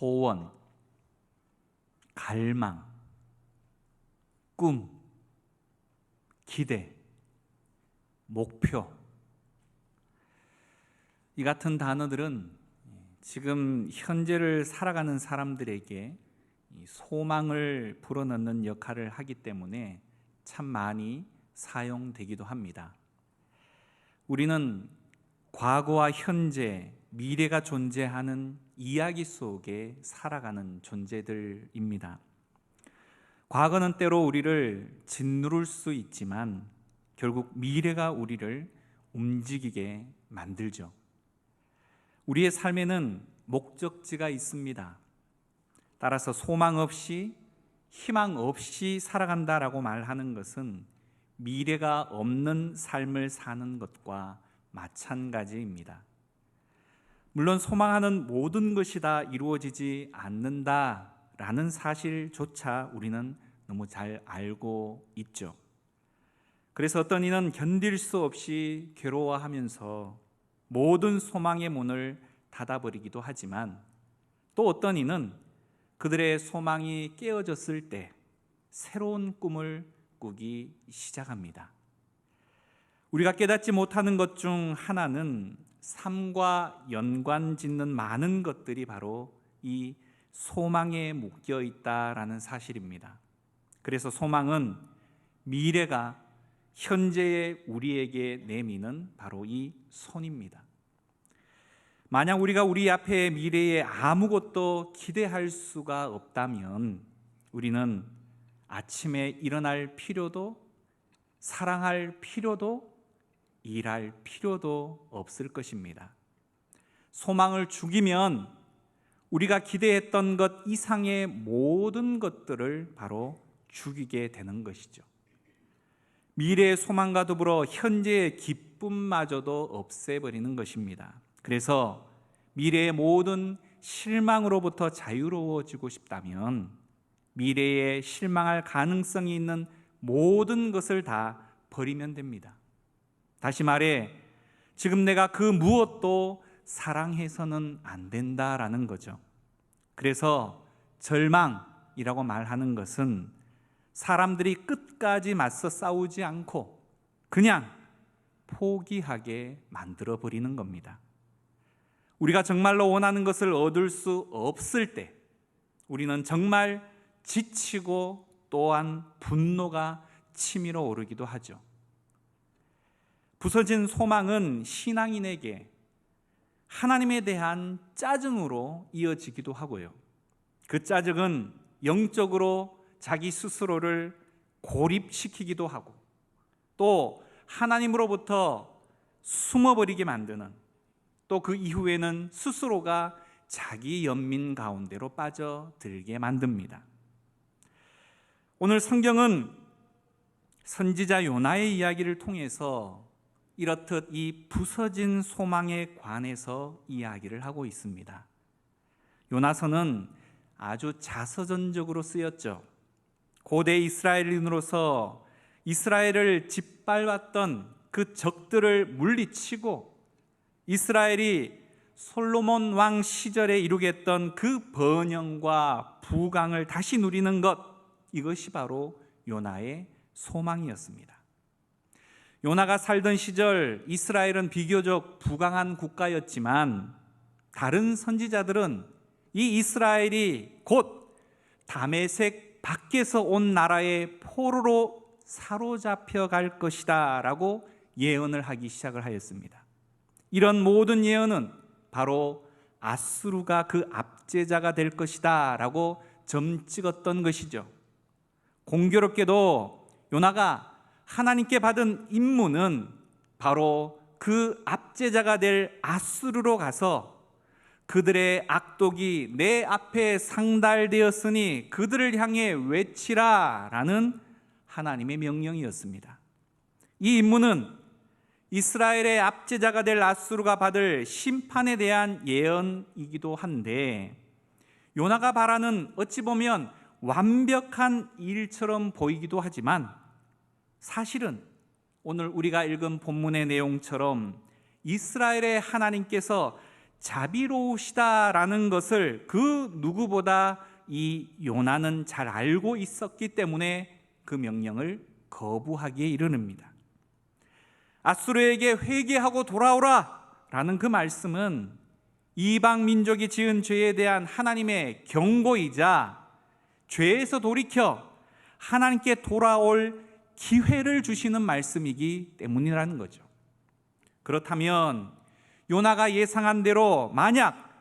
소원, 갈망, 꿈, 기대, 목표, 이 같은 단어들은 지금 현재를 살아가는 사람들에게 소망을 불어넣는 역할을 하기 때문에 참 많이 사용되기도 합니다. 우리는 과거와 현재, 미래가 존재하는 이야기 속에 살아가는 존재들입니다. 과거는 때로 우리를 짓누를 수 있지만 결국 미래가 우리를 움직이게 만들죠. 우리의 삶에는 목적지가 있습니다. 따라서 소망 없이, 희망 없이 살아간다라고 말하는 것은 미래가 없는 삶을 사는 것과 마찬가지입니다. 물론 소망하는 모든 것이 다 이루어지지 않는다라는 사실조차 우리는 너무 잘 알고 있죠. 그래서 어떤 이는 견딜 수 없이 괴로워하면서 모든 소망의 문을 닫아버리기도 하지만, 또 어떤 이는 그들의 소망이 깨어졌을 때 새로운 꿈을 꾸기 시작합니다. 우리가 깨닫지 못하는 것 중 하나는 삶과 연관 짓는 많은 것들이 바로 이 소망에 묶여 있다라는 사실입니다. 그래서 소망은 미래가 현재의 우리에게 내미는 바로 이 손입니다. 만약 우리가 우리 앞에 미래에 아무것도 기대할 수가 없다면 우리는 아침에 일어날 필요도, 사랑할 필요도, 일할 필요도 없을 것입니다. 소망을 죽이면 우리가 기대했던 것 이상의 모든 것들을 바로 죽이게 되는 것이죠. 미래의 소망과 더불어 현재의 기쁨마저도 없애버리는 것입니다. 그래서 미래의 모든 실망으로부터 자유로워지고 싶다면 미래에 실망할 가능성이 있는 모든 것을 다 버리면 됩니다. 다시 말해, 지금 내가 그 무엇도 사랑해서는 안 된다라는 거죠. 그래서 절망이라고 말하는 것은 사람들이 끝까지 맞서 싸우지 않고 그냥 포기하게 만들어버리는 겁니다. 우리가 정말로 원하는 것을 얻을 수 없을 때 우리는 정말 지치고 또한 분노가 치밀어 오르기도 하죠. 부서진 소망은 신앙인에게 하나님에 대한 짜증으로 이어지기도 하고요. 그 짜증은 영적으로 자기 스스로를 고립시키기도 하고 또 하나님으로부터 숨어버리게 만드는, 또 그 이후에는 스스로가 자기 연민 가운데로 빠져들게 만듭니다. 오늘 성경은 선지자 요나의 이야기를 통해서 이렇듯 이 부서진 소망에 관해서 이야기를 하고 있습니다. 요나서는 아주 자서전적으로 쓰였죠. 고대 이스라엘인으로서 이스라엘을 짓밟았던 그 적들을 물리치고 이스라엘이 솔로몬 왕 시절에 이루겠던 그 번영과 부강을 다시 누리는 것, 이것이 바로 요나의 소망이었습니다. 요나가 살던 시절 이스라엘은 비교적 부강한 국가였지만 다른 선지자들은 이 이스라엘이 곧 다메섹 밖에서 온 나라의 포로로 사로잡혀 갈 것이다 라고 예언을 하기 시작을 하였습니다. 이런 모든 예언은 바로 아수르가 그 압제자가 될 것이다 라고 점찍었던 것이죠. 공교롭게도 요나가 하나님께 받은 임무는 바로 그 압제자가 될 아수르로 가서 그들의 악독이 내 앞에 상달되었으니 그들을 향해 외치라 라는 하나님의 명령이었습니다. 이 임무는 이스라엘의 압제자가 될 아수르가 받을 심판에 대한 예언이기도 한데, 요나가 바라는 어찌 보면 완벽한 일처럼 보이기도 하지만 사실은 오늘 우리가 읽은 본문의 내용처럼 이스라엘의 하나님께서 자비로우시다라는 것을 그 누구보다 이 요나는 잘 알고 있었기 때문에 그 명령을 거부하기에 이르릅니다. 아수르에게 회개하고 돌아오라 라는 그 말씀은 이방 민족이 지은 죄에 대한 하나님의 경고이자 죄에서 돌이켜 하나님께 돌아올 기회를 주시는 말씀이기 때문이라는 거죠. 그렇다면 요나가 예상한 대로 만약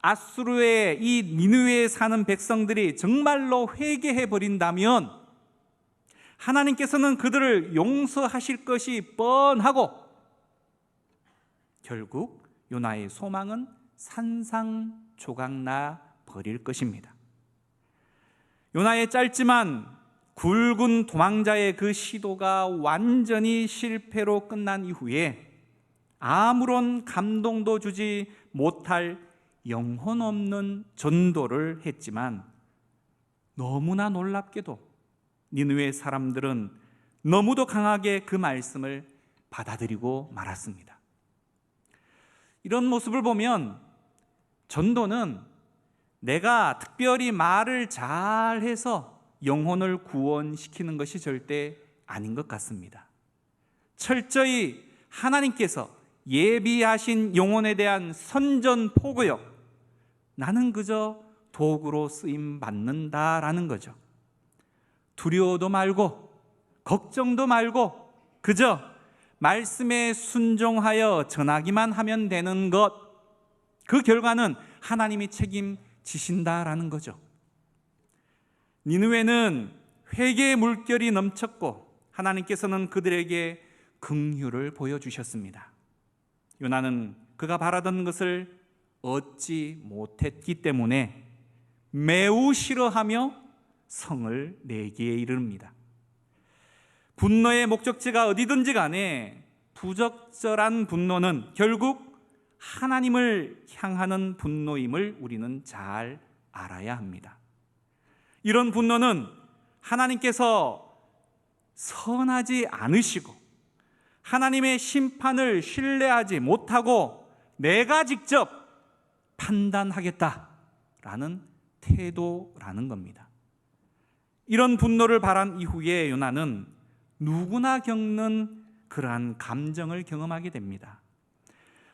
아수르의 이 니느웨에 사는 백성들이 정말로 회개해 버린다면 하나님께서는 그들을 용서하실 것이 뻔하고 결국 요나의 소망은 산상조각나 버릴 것입니다. 요나의 짧지만 굵은 도망자의 그 시도가 완전히 실패로 끝난 이후에 아무런 감동도 주지 못할 영혼 없는 전도를 했지만 너무나 놀랍게도 니느웨 사람들은 너무도 강하게 그 말씀을 받아들이고 말았습니다. 이런 모습을 보면 전도는 내가 특별히 말을 잘해서 영혼을 구원시키는 것이 절대 아닌 것 같습니다. 철저히 하나님께서 예비하신 영혼에 대한 선전포고요, 나는 그저 도구로 쓰임 받는다라는 거죠. 두려워도 말고 걱정도 말고 그저 말씀에 순종하여 전하기만 하면 되는 것, 그 결과는 하나님이 책임지신다라는 거죠. 니느웨는 회개의 물결이 넘쳤고 하나님께서는 그들에게 긍휼을 보여주셨습니다. 요나는 그가 바라던 것을 얻지 못했기 때문에 매우 싫어하며 성을 내기에 이릅니다. 분노의 목적지가 어디든지 간에 부적절한 분노는 결국 하나님을 향하는 분노임을 우리는 잘 알아야 합니다. 이런 분노는 하나님께서 선하지 않으시고 하나님의 심판을 신뢰하지 못하고 내가 직접 판단하겠다라는 태도라는 겁니다. 이런 분노를 발한 이후에 요나는 누구나 겪는 그러한 감정을 경험하게 됩니다.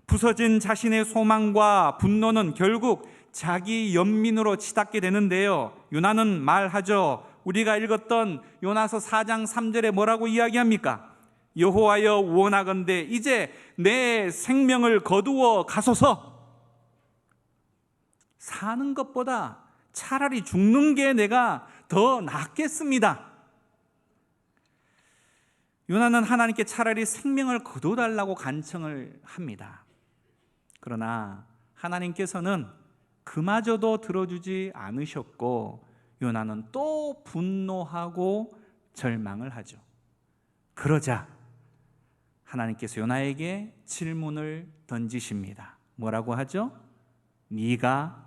부서진 자신의 소망과 분노는 결국 자기 연민으로 치닫게 되는데요, 요나는 말하죠. 우리가 읽었던 요나서 4장 3절에 뭐라고 이야기합니까? 여호와여 원하건대 이제 내 생명을 거두어 가소서. 사는 것보다 차라리 죽는 게 내가 더 낫겠습니다. 요나는 하나님께 차라리 생명을 거둬달라고 간청을 합니다. 그러나 하나님께서는 그마저도 들어주지 않으셨고 요나는 또 분노하고 절망을 하죠. 그러자 하나님께서 요나에게 질문을 던지십니다. 뭐라고 하죠? 네가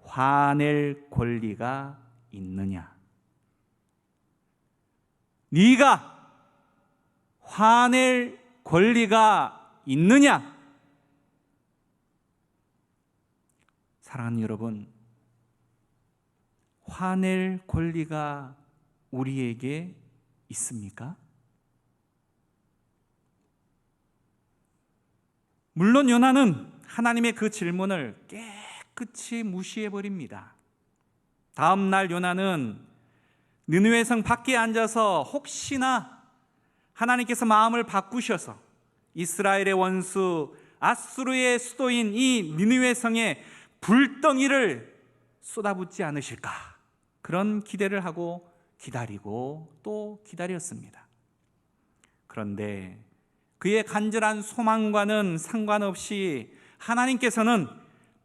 화낼 권리가 있느냐? 네가 화낼 권리가 있느냐? 사랑하는 여러분, 화낼 권리가 우리에게 있습니까? 물론 요나는 하나님의 그 질문을 깨끗이 무시해버립니다. 다음 날 요나는 느느웨 성 밖에 앉아서 혹시나 하나님께서 마음을 바꾸셔서 이스라엘의 원수 아수르의 수도인 이 느느웨 성에 불덩이를 쏟아붓지 않으실까, 그런 기대를 하고 기다리고 또 기다렸습니다. 그런데 그의 간절한 소망과는 상관없이 하나님께서는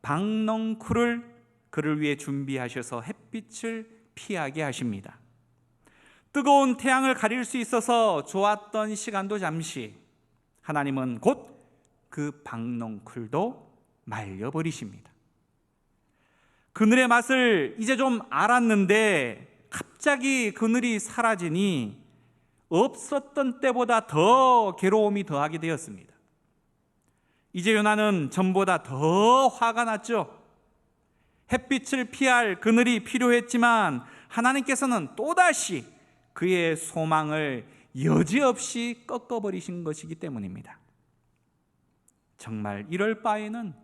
박넝쿨을 그를 위해 준비하셔서 햇빛을 피하게 하십니다. 뜨거운 태양을 가릴 수 있어서 좋았던 시간도 잠시, 하나님은 곧 그 박넝쿨도 말려버리십니다. 그늘의 맛을 이제 좀 알았는데 갑자기 그늘이 사라지니 없었던 때보다 더 괴로움이 더하게 되었습니다. 이제 요나는 전보다 더 화가 났죠. 햇빛을 피할 그늘이 필요했지만 하나님께서는 또다시 그의 소망을 여지없이 꺾어버리신 것이기 때문입니다. 정말 이럴 바에는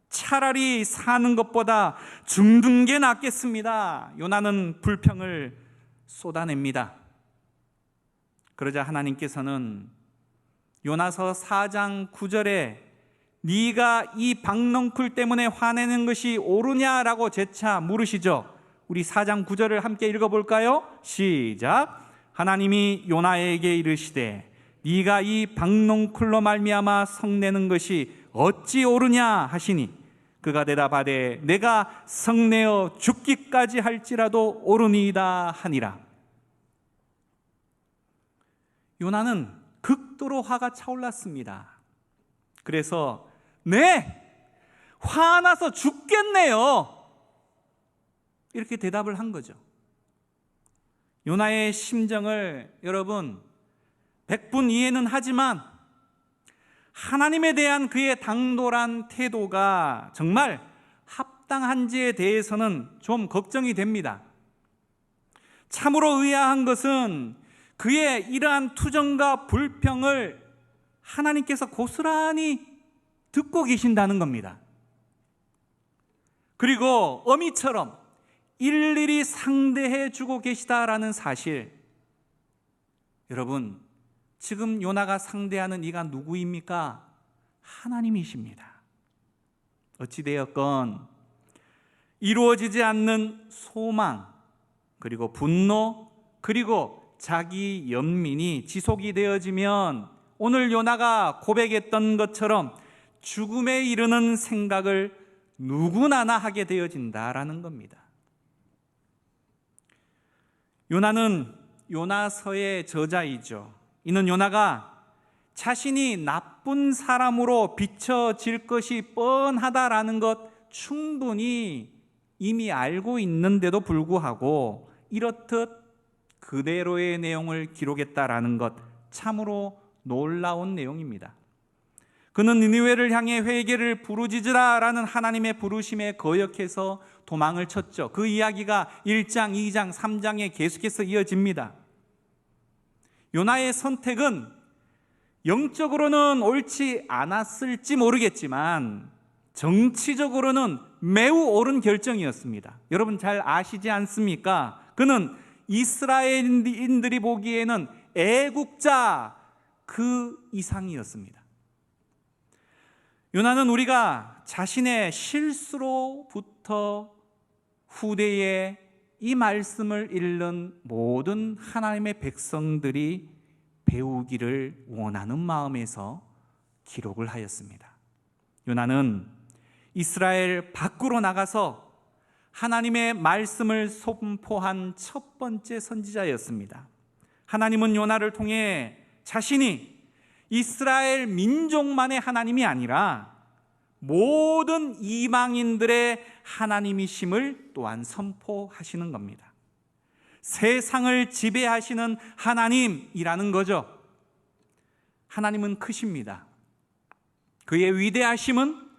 차라리 사는 것보다 죽는 게 낫겠습니다. 요나는 불평을 쏟아냅니다. 그러자 하나님께서는 요나서 4장 9절에 네가 이 박넝쿨 때문에 화내는 것이 옳으냐라고 재차 물으시죠. 우리 4장 9절을 함께 읽어볼까요? 시작. 하나님이 요나에게 이르시되 네가 이 박넝쿨로 말미암아 성내는 것이 어찌 옳으냐 하시니 그가 대답하되 내가 성내어 죽기까지 할지라도 옳으니이다 하니라. 요나는 극도로 화가 차올랐습니다. 그래서 네, 화나서 죽겠네요, 이렇게 대답을 한 거죠. 요나의 심정을 여러분 100분 이해는 하지만 하나님에 대한 그의 당돌한 태도가 정말 합당한지에 대해서는 좀 걱정이 됩니다. 참으로 의아한 것은 그의 이러한 투정과 불평을 하나님께서 고스란히 듣고 계신다는 겁니다. 그리고 어미처럼 일일이 상대해 주고 계시다라는 사실. 여러분, 지금 요나가 상대하는 이가 누구입니까? 하나님이십니다. 어찌되었건 이루어지지 않는 소망, 그리고 분노, 그리고 자기 연민이 지속이 되어지면 오늘 요나가 고백했던 것처럼 죽음에 이르는 생각을 누구나나 하게 되어진다라는 겁니다. 요나는 요나서의 저자이죠. 이는 요나가 자신이 나쁜 사람으로 비춰질 것이 뻔하다라는 것 충분히 이미 알고 있는데도 불구하고 이렇듯 그대로의 내용을 기록했다라는 것 참으로 놀라운 내용입니다. 그는 니느웨를 향해 회개를 부르짖으라라는 하나님의 부르심에 거역해서 도망을 쳤죠. 그 이야기가 1장, 2장, 3장에 계속해서 이어집니다. 요나의 선택은 영적으로는 옳지 않았을지 모르겠지만 정치적으로는 매우 옳은 결정이었습니다. 여러분 잘 아시지 않습니까? 그는 이스라엘인들이 보기에는 애국자 그 이상이었습니다. 요나는 우리가 자신의 실수로부터 후대에 이 말씀을 읽는 모든 하나님의 백성들이 배우기를 원하는 마음에서 기록을 하였습니다. 요나는 이스라엘 밖으로 나가서 하나님의 말씀을 선포한 첫 번째 선지자였습니다. 하나님은 요나를 통해 자신이 이스라엘 민족만의 하나님이 아니라 모든 이방인들의 하나님이심을 또한 선포하시는 겁니다. 세상을 지배하시는 하나님이라는 거죠. 하나님은 크십니다. 그의 위대하심은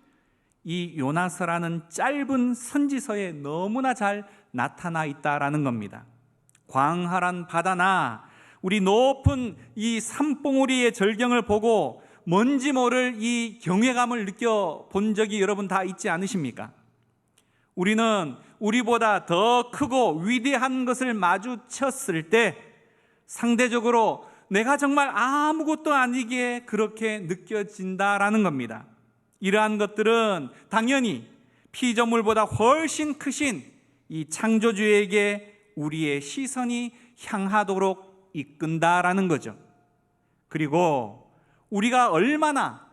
이 요나서라는 짧은 선지서에 너무나 잘 나타나 있다라는 겁니다. 광활한 바다나 우리 높은 이 산봉우리의 절경을 보고 뭔지 모를 이 경외감을 느껴본 적이 여러분 다 있지 않으십니까? 우리는 우리보다 더 크고 위대한 것을 마주쳤을 때 상대적으로 내가 정말 아무것도 아니기에 그렇게 느껴진다라는 겁니다. 이러한 것들은 당연히 피조물보다 훨씬 크신 이 창조주에게 우리의 시선이 향하도록 이끈다라는 거죠. 그리고 우리가 얼마나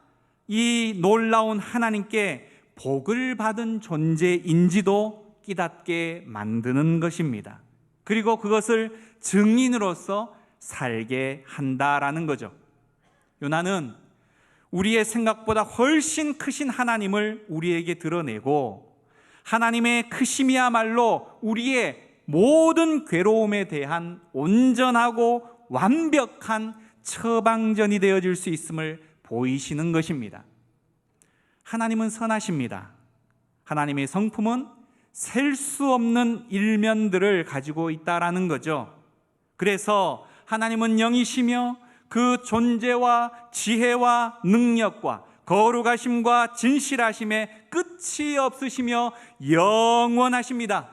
이 놀라운 하나님께 복을 받은 존재인지도 깨닫게 만드는 것입니다. 그리고 그것을 증인으로서 살게 한다라는 거죠. 요나는 우리의 생각보다 훨씬 크신 하나님을 우리에게 드러내고 하나님의 크심이야말로 우리의 모든 괴로움에 대한 온전하고 완벽한 처방전이 되어질 수 있음을 보이시는 것입니다. 하나님은 선하십니다. 하나님의 성품은 셀 수 없는 일면들을 가지고 있다라는 거죠. 그래서 하나님은 영이시며 그 존재와 지혜와 능력과 거룩하심과 진실하심에 끝이 없으시며 영원하십니다.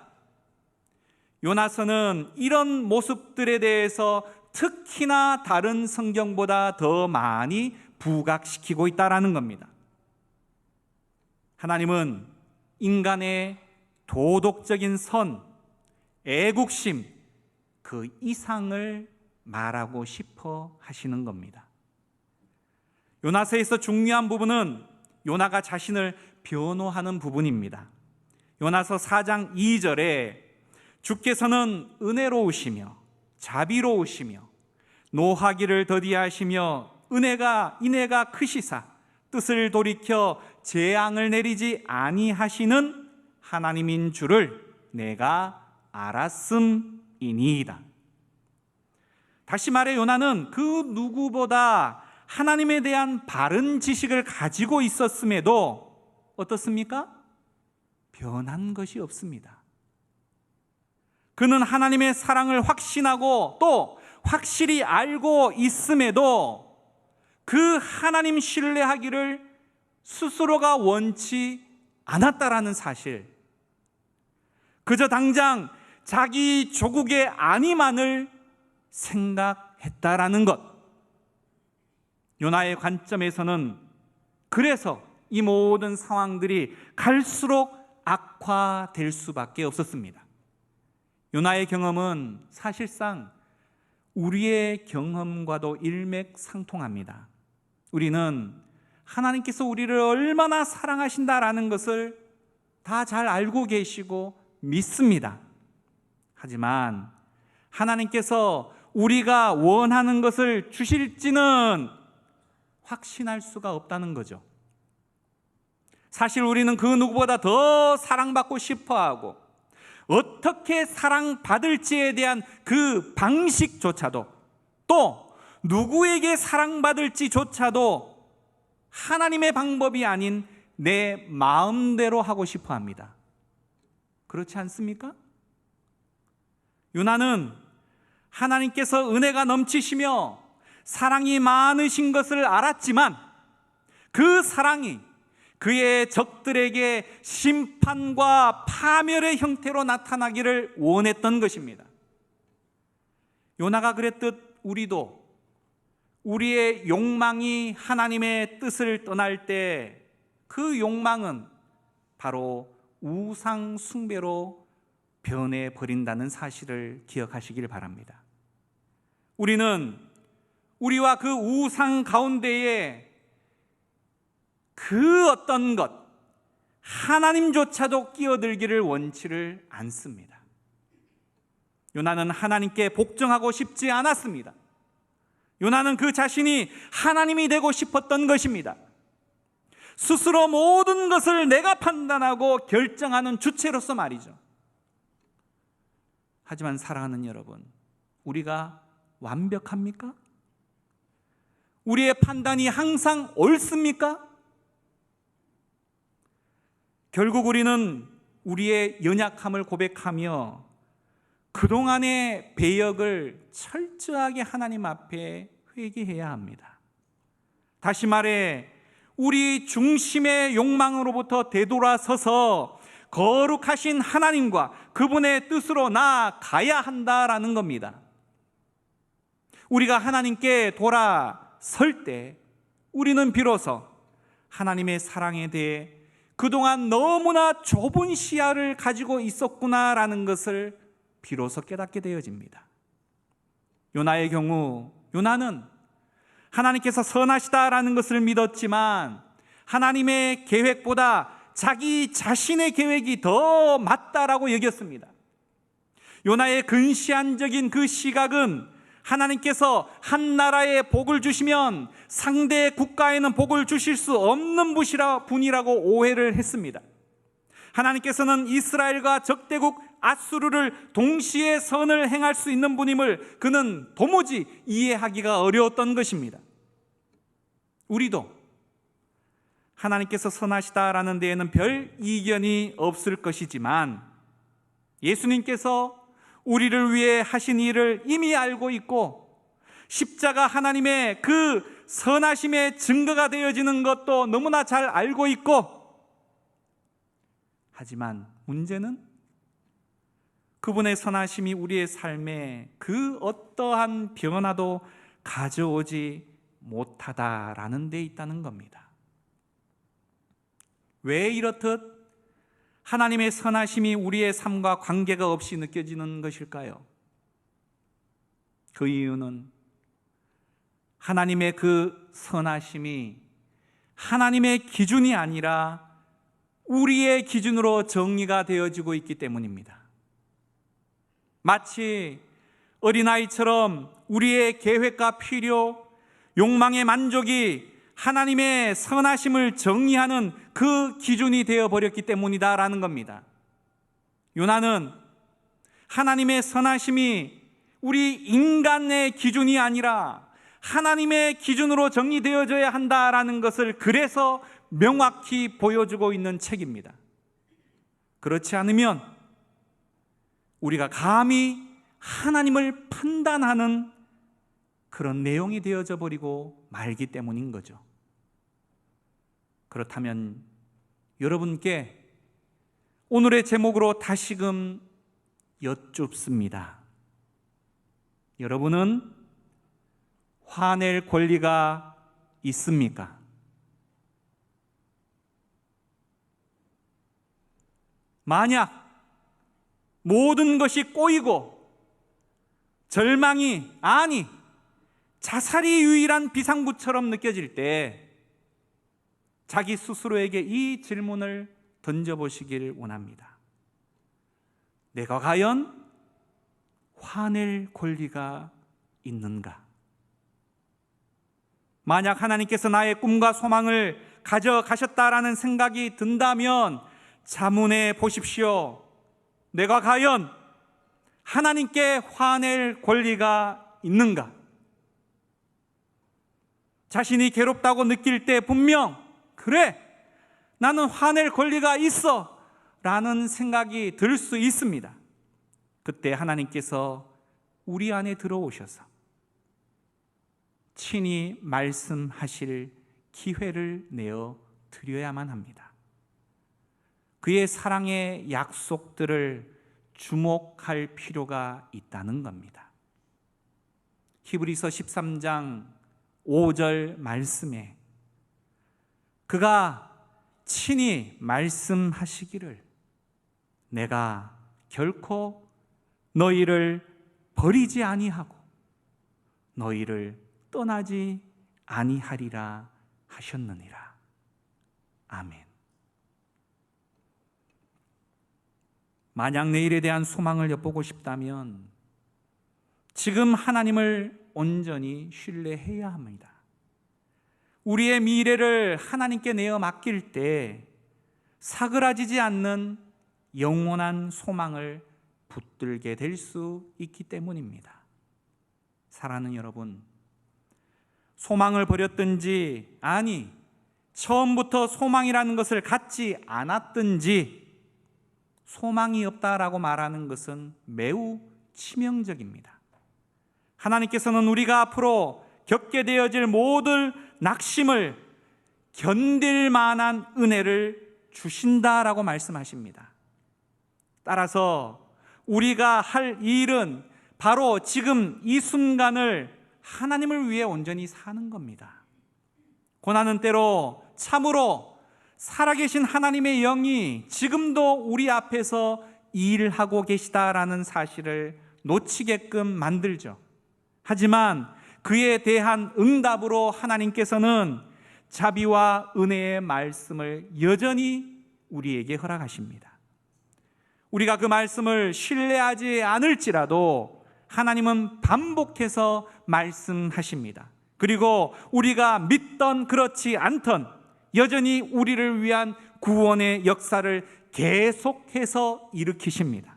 요나서는 이런 모습들에 대해서 특히나 다른 성경보다 더 많이 부각시키고 있다는 겁니다. 하나님은 인간의 도덕적인 선, 애국심, 그 이상을 말하고 싶어 하시는 겁니다. 요나서에서 중요한 부분은 요나가 자신을 변호하는 부분입니다. 요나서 4장 2절에 주께서는 은혜로우시며 자비로우시며 노하기를 더디하시며 인애가 크시사 뜻을 돌이켜 재앙을 내리지 아니하시는 하나님인 줄을 내가 알았음이니이다. 다시 말해 요나는 그 누구보다 하나님에 대한 바른 지식을 가지고 있었음에도 어떻습니까? 변한 것이 없습니다. 그는 하나님의 사랑을 확신하고 또 확실히 알고 있음에도 그 하나님 신뢰하기를 스스로가 원치 않았다라는 사실, 그저 당장 자기 조국의 안위만을 생각했다라는 것. 요나의 관점에서는 그래서 이 모든 상황들이 갈수록 악화될 수밖에 없었습니다. 요나의 경험은 사실상 우리의 경험과도 일맥상통합니다. 우리는 하나님께서 우리를 얼마나 사랑하신다라는 것을 다 잘 알고 계시고 믿습니다. 하지만 하나님께서 우리가 원하는 것을 주실지는 확신할 수가 없다는 거죠. 사실 우리는 그 누구보다 더 사랑받고 싶어하고 어떻게 사랑받을지에 대한 그 방식조차도 또 누구에게 사랑받을지조차도 하나님의 방법이 아닌 내 마음대로 하고 싶어 합니다. 그렇지 않습니까? 요나는 하나님께서 은혜가 넘치시며 사랑이 많으신 것을 알았지만 그 사랑이 그의 적들에게 심판과 파멸의 형태로 나타나기를 원했던 것입니다. 요나가 그랬듯 우리도 우리의 욕망이 하나님의 뜻을 떠날 때 그 욕망은 바로 우상 숭배로 변해버린다는 사실을 기억하시길 바랍니다. 우리는 우리와 그 우상 가운데에 그 어떤 것, 하나님조차도 끼어들기를 원치를 않습니다. 요나는 하나님께 복종하고 싶지 않았습니다. 요나는 그 자신이 하나님이 되고 싶었던 것입니다. 스스로 모든 것을 내가 판단하고 결정하는 주체로서 말이죠. 하지만 사랑하는 여러분, 우리가 완벽합니까? 우리의 판단이 항상 옳습니까? 결국 우리는 우리의 연약함을 고백하며 그동안의 배역을 철저하게 하나님 앞에 회개해야 합니다. 다시 말해 우리 중심의 욕망으로부터 되돌아서서 거룩하신 하나님과 그분의 뜻으로 나아가야 한다라는 겁니다. 우리가 하나님께 돌아설 때 우리는 비로소 하나님의 사랑에 대해 그동안 너무나 좁은 시야를 가지고 있었구나라는 것을 비로소 깨닫게 되어집니다. 요나의 경우 요나는 하나님께서 선하시다라는 것을 믿었지만 하나님의 계획보다 자기 자신의 계획이 더 맞다라고 여겼습니다. 요나의 근시안적인 그 시각은 하나님께서 한 나라에 복을 주시면 상대 국가에는 복을 주실 수 없는 분이라고 오해를 했습니다. 하나님께서는 이스라엘과 적대국 아수르를 동시에 선을 행할 수 있는 분임을 그는 도무지 이해하기가 어려웠던 것입니다. 우리도 하나님께서 선하시다라는 데에는 별 이견이 없을 것이지만 예수님께서 우리를 위해 하신 일을 이미 알고 있고 십자가 하나님의 그 선하심의 증거가 되어지는 것도 너무나 잘 알고 있고, 하지만 문제는 그분의 선하심이 우리의 삶에 그 어떠한 변화도 가져오지 못하다라는 데 있다는 겁니다. 왜 이렇듯 하나님의 선하심이 우리의 삶과 관계가 없이 느껴지는 것일까요? 그 이유는 하나님의 그 선하심이 하나님의 기준이 아니라 우리의 기준으로 정의가 되어지고 있기 때문입니다. 마치 어린아이처럼 우리의 계획과 필요, 욕망의 만족이 하나님의 선하심을 정의하는 그 기준이 되어버렸기 때문이다라는 겁니다. 요나는 하나님의 선하심이 우리 인간의 기준이 아니라 하나님의 기준으로 정의되어져야 한다라는 것을 그래서 명확히 보여주고 있는 책입니다. 그렇지 않으면 우리가 감히 하나님을 판단하는 그런 내용이 되어져 버리고 말기 때문인 거죠. 그렇다면 여러분께 오늘의 제목으로 다시금 여쭙습니다. 여러분은 화낼 권리가 있습니까? 만약 모든 것이 꼬이고 절망이, 아니 자살이 유일한 비상구처럼 느껴질 때 자기 스스로에게 이 질문을 던져보시길 원합니다. 내가 과연 화낼 권리가 있는가? 만약 하나님께서 나의 꿈과 소망을 가져가셨다라는 생각이 든다면 자문해 보십시오. 내가 과연 하나님께 화낼 권리가 있는가? 자신이 괴롭다고 느낄 때 분명 그래, 나는 화낼 권리가 있어 라는 생각이 들 수 있습니다. 그때 하나님께서 우리 안에 들어오셔서 친히 말씀하실 기회를 내어 드려야만 합니다. 그의 사랑의 약속들을 주목할 필요가 있다는 겁니다. 히브리서 13장 5절 말씀에 그가 친히 말씀하시기를 내가 결코 너희를 버리지 아니하고 너희를 떠나지 아니하리라 하셨느니라. 아멘. 만약 내일에 대한 소망을 엿보고 싶다면 지금 하나님을 온전히 신뢰해야 합니다. 우리의 미래를 하나님께 내어 맡길 때 사그라지지 않는 영원한 소망을 붙들게 될 수 있기 때문입니다. 사랑하는 여러분, 소망을 버렸든지 아니 처음부터 소망이라는 것을 갖지 않았든지 소망이 없다라고 말하는 것은 매우 치명적입니다. 하나님께서는 우리가 앞으로 겪게 되어질 모든 낙심을 견딜 만한 은혜를 주신다라고 말씀하십니다. 따라서 우리가 할 일은 바로 지금 이 순간을 하나님을 위해 온전히 사는 겁니다. 고난은 때로 참으로 살아계신 하나님의 영이 지금도 우리 앞에서 일하고 계시다라는 사실을 놓치게끔 만들죠. 하지만 그에 대한 응답으로 하나님께서는 자비와 은혜의 말씀을 여전히 우리에게 허락하십니다. 우리가 그 말씀을 신뢰하지 않을지라도 하나님은 반복해서 말씀하십니다. 그리고 우리가 믿던 그렇지 않던 여전히 우리를 위한 구원의 역사를 계속해서 일으키십니다.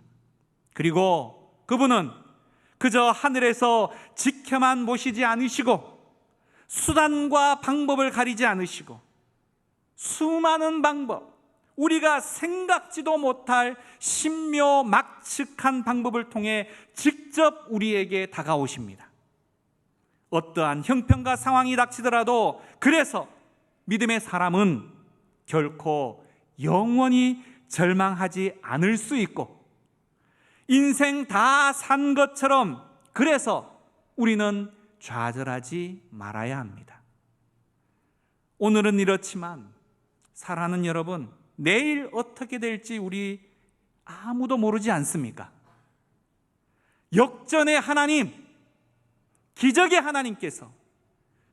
그리고 그분은 그저 하늘에서 지켜만 보시지 않으시고 수단과 방법을 가리지 않으시고 수많은 방법, 우리가 생각지도 못할 신묘막측한 방법을 통해 직접 우리에게 다가오십니다. 어떠한 형편과 상황이 닥치더라도 그래서 믿음의 사람은 결코 영원히 절망하지 않을 수 있고, 인생 다 산 것처럼 그래서 우리는 좌절하지 말아야 합니다. 오늘은 이렇지만 사랑하는 여러분, 내일 어떻게 될지 우리 아무도 모르지 않습니까? 역전의 하나님, 기적의 하나님께서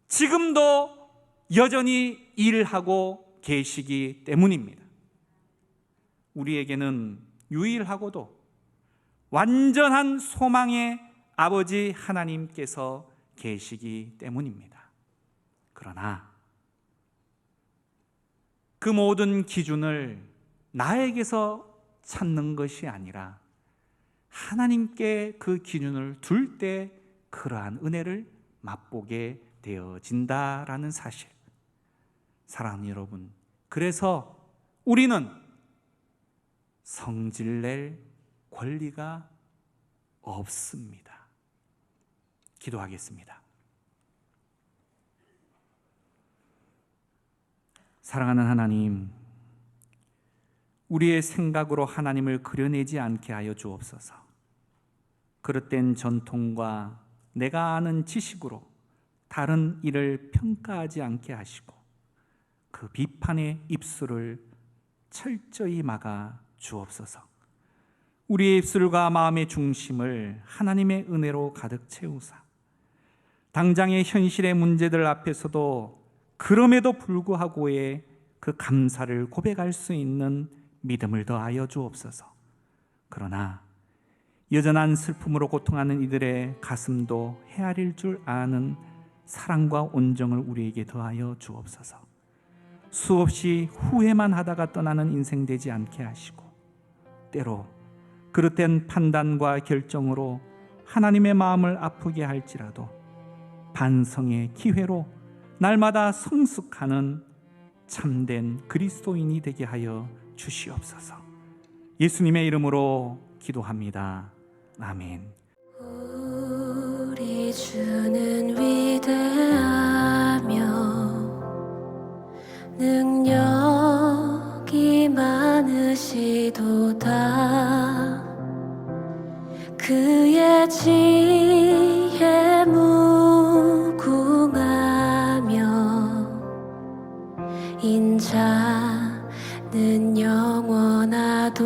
지금도 여전히 일하고 계시기 때문입니다. 우리에게는 유일하고도 완전한 소망의 아버지 하나님께서 계시기 때문입니다. 그러나 그 모든 기준을 나에게서 찾는 것이 아니라 하나님께 그 기준을 둘 때 그러한 은혜를 맛보게 되어진다라는 사실. 사랑하는 여러분, 그래서 우리는 성질낼 권리가 없습니다. 기도하겠습니다. 사랑하는 하나님, 우리의 생각으로 하나님을 그려내지 않게 하여 주옵소서. 그릇된 전통과 내가 아는 지식으로 다른 일을 평가하지 않게 하시고 그 비판의 입술을 철저히 막아 주옵소서. 우리의 입술과 마음의 중심을 하나님의 은혜로 가득 채우사 당장의 현실의 문제들 앞에서도 그럼에도 불구하고의 그 감사를 고백할 수 있는 믿음을 더하여 주옵소서. 그러나 여전한 슬픔으로 고통하는 이들의 가슴도 헤아릴 줄 아는 사랑과 온정을 우리에게 더하여 주옵소서. 수없이 후회만 하다가 떠나는 인생 되지 않게 하시고, 때로 그릇된 판단과 결정으로 하나님의 마음을 아프게 할지라도 반성의 기회로 날마다 성숙하는 참된 그리스도인이 되게 하여 주시옵소서. 예수님의 이름으로 기도합니다. 아멘. 우리 주는 위대하며 능력이 많으시도다. 그의 지혜 무궁하며 인자는 영원하도다.